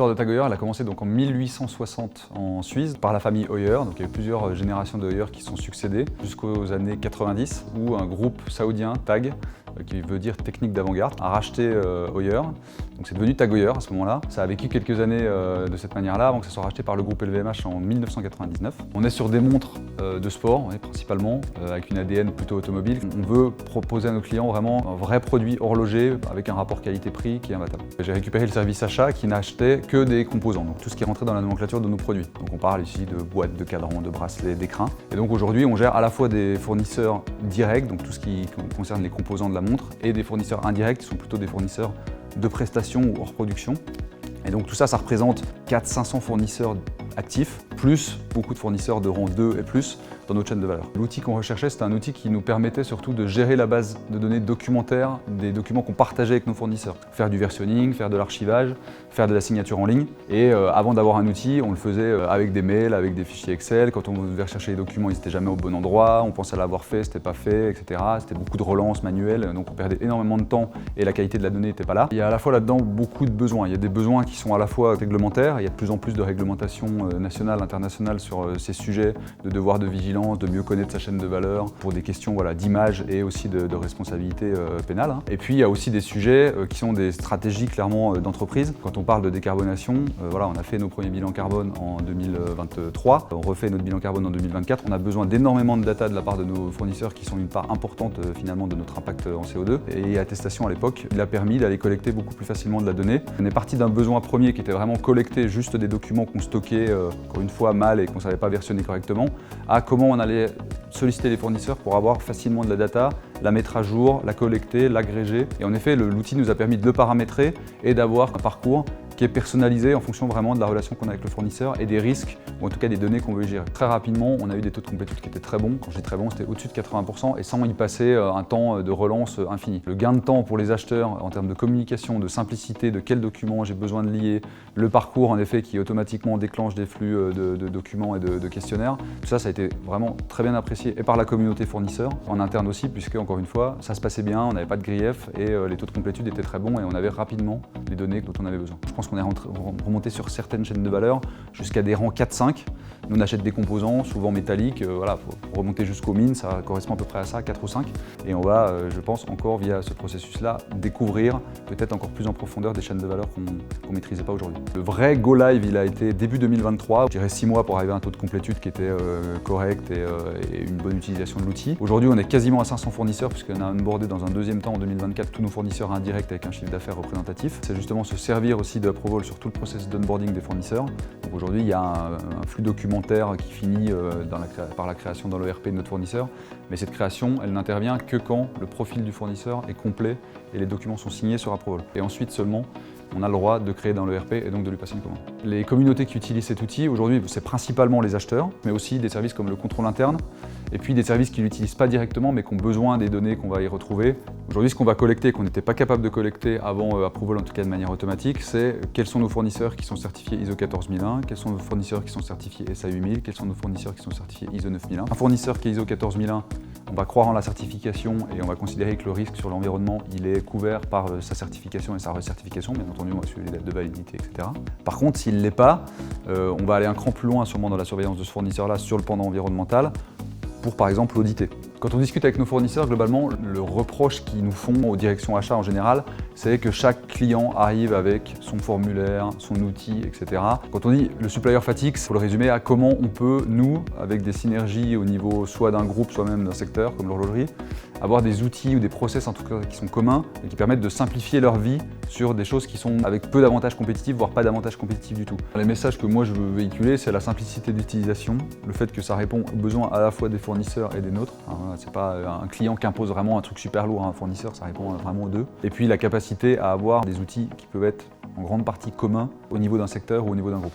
L'histoire de Tag Heuer, elle a commencé donc en 1860 en Suisse par la famille Heuer. Donc il y a eu plusieurs générations de Heuer qui sont succédées jusqu'aux années 90 où un groupe saoudien, Tag, qui veut dire technique d'avant-garde, a racheté Heuer. Donc c'est devenu Tag Heuer à ce moment-là. Ça a vécu quelques années de cette manière-là avant que ça soit racheté par le groupe LVMH en 1999. On est sur des montres de sport principalement, avec une ADN plutôt automobile. On veut proposer à nos clients vraiment un vrai produit horloger avec un rapport qualité-prix qui est imbattable. J'ai récupéré le service achat qui n'achetait que des composants, donc tout ce qui est rentré dans la nomenclature de nos produits. Donc on parle ici de boîtes, de cadrans, de bracelets, d'écrins. Et donc aujourd'hui on gère à la fois des fournisseurs directs, donc tout ce qui concerne les composants de la montre, et des fournisseurs indirects qui sont plutôt des fournisseurs de prestations ou hors production. Et donc tout ça, ça représente 400-500 fournisseurs actifs, plus beaucoup de fournisseurs de rang 2 et plus dans notre chaîne de valeur. L'outil qu'on recherchait, c'était un outil qui nous permettait surtout de gérer la base de données documentaire des documents qu'on partageait avec nos fournisseurs. Faire du versionning, faire de l'archivage, faire de la signature en ligne. Et avant d'avoir un outil, on le faisait avec des mails, avec des fichiers Excel. Quand on devait rechercher les documents, ils n'étaient jamais au bon endroit. On pensait l'avoir fait, c'était pas fait, etc. C'était beaucoup de relances manuelles, donc on perdait énormément de temps et la qualité de la donnée n'était pas là. Il y a à la fois là-dedans beaucoup de besoins. Il y a des besoins qui sont à la fois réglementaires. Il y a de plus en plus de réglementation nationale, internationale sur ces sujets de devoir de vigilance, de mieux connaître sa chaîne de valeur pour des questions d'image et aussi de responsabilité pénale. Et puis il y a aussi des sujets qui sont des stratégies clairement d'entreprise. Quand on parle de décarbonation, on a fait nos premiers bilans carbone en 2023, on refait notre bilan carbone en 2024. On a besoin d'énormément de data de la part de nos fournisseurs qui sont une part importante finalement de notre impact en CO2. Et Attestation à l'époque, il a permis d'aller collecter beaucoup plus facilement de la donnée. On est parti d'un besoin premier qui était vraiment collecter juste des documents qu'on stockait encore une fois mal et qu'on ne savait pas versionner correctement, à comment on allait solliciter les fournisseurs pour avoir facilement de la data, la mettre à jour, la collecter, l'agréger. Et en effet, l'outil nous a permis de le paramétrer et d'avoir un parcours qui est personnalisé en fonction vraiment de la relation qu'on a avec le fournisseur et des risques, ou en tout cas des données qu'on veut gérer. Très rapidement, on a eu des taux de complétude qui étaient très bons. Quand je dis très bon, c'était au-dessus de 80% et sans y passer un temps de relance infini. Le gain de temps pour les acheteurs en termes de communication, de simplicité, de quels documents j'ai besoin de lier, le parcours en effet qui automatiquement déclenche des flux de documents et de questionnaires, tout ça, ça a été vraiment très bien apprécié et par la communauté fournisseur, en interne aussi, puisque encore une fois, ça se passait bien, on n'avait pas de grief et les taux de complétude étaient très bons et on avait rapidement les données dont on avait besoin. Je pense qu'on est remonté sur certaines chaînes de valeur jusqu'à des rangs 4-5. Nous on achète des composants, souvent métalliques, faut remonter jusqu'aux mines, ça correspond à peu près à ça, 4 ou 5. Et on va, je pense, encore via ce processus-là, découvrir peut-être encore plus en profondeur des chaînes de valeur qu'on ne maîtrisait pas aujourd'hui. Le vrai go live, il a été début 2023, je dirais 6 mois pour arriver à un taux de complétude qui était correct et une bonne utilisation de l'outil. Aujourd'hui, on est quasiment à 500 fournisseurs puisqu'on a onboardé dans un deuxième temps en 2024 tous nos fournisseurs indirects avec un chiffre d'affaires représentatif. C'est justement se servir aussi de Approvol sur tout le processus d'onboarding des fournisseurs. Donc aujourd'hui, il y a un flux documentaire qui finit par la création dans l'ERP de notre fournisseur. Mais cette création, elle n'intervient que quand le profil du fournisseur est complet et les documents sont signés sur Approvol. Et ensuite seulement, on a le droit de créer dans l'ERP et donc de lui passer une commande. Les communautés qui utilisent cet outil, aujourd'hui, c'est principalement les acheteurs, mais aussi des services comme le contrôle interne, et puis des services qui ne l'utilisent pas directement, mais qui ont besoin des données qu'on va y retrouver. Aujourd'hui, ce qu'on va collecter, qu'on n'était pas capable de collecter avant Approvol, en tout cas de manière automatique, c'est quels sont nos fournisseurs qui sont certifiés ISO 14001, quels sont nos fournisseurs qui sont certifiés SA 8000, quels sont nos fournisseurs qui sont certifiés ISO 9001. Un fournisseur qui est ISO 14001, on va croire en la certification et on va considérer que le risque sur l'environnement, il est couvert par sa certification et sa recertification, bien entendu, on va suivre les dates de validité, etc. Par contre, s'il ne l'est pas, on va aller un cran plus loin sûrement dans la surveillance de ce fournisseur-là sur le pendant environnemental pour par exemple l'auditer. Quand on discute avec nos fournisseurs, globalement, le reproche qu'ils nous font aux directions achats en général, c'est que chaque client arrive avec son formulaire, son outil, etc. Quand on dit le supplier fatigue, il faut le résumer à comment on peut, nous, avec des synergies au niveau soit d'un groupe, soit même d'un secteur, comme l'horlogerie, avoir des outils ou des process en tout cas qui sont communs et qui permettent de simplifier leur vie sur des choses qui sont avec peu d'avantages compétitifs, voire pas d'avantages compétitifs du tout. Les messages que moi je veux véhiculer, c'est la simplicité d'utilisation, le fait que ça répond aux besoins à la fois des fournisseurs et des nôtres. C'est pas un client qui impose vraiment un truc super lourd à un fournisseur, ça répond vraiment aux deux. Et puis la capacité à avoir des outils qui peuvent être en grande partie communs au niveau d'un secteur ou au niveau d'un groupe.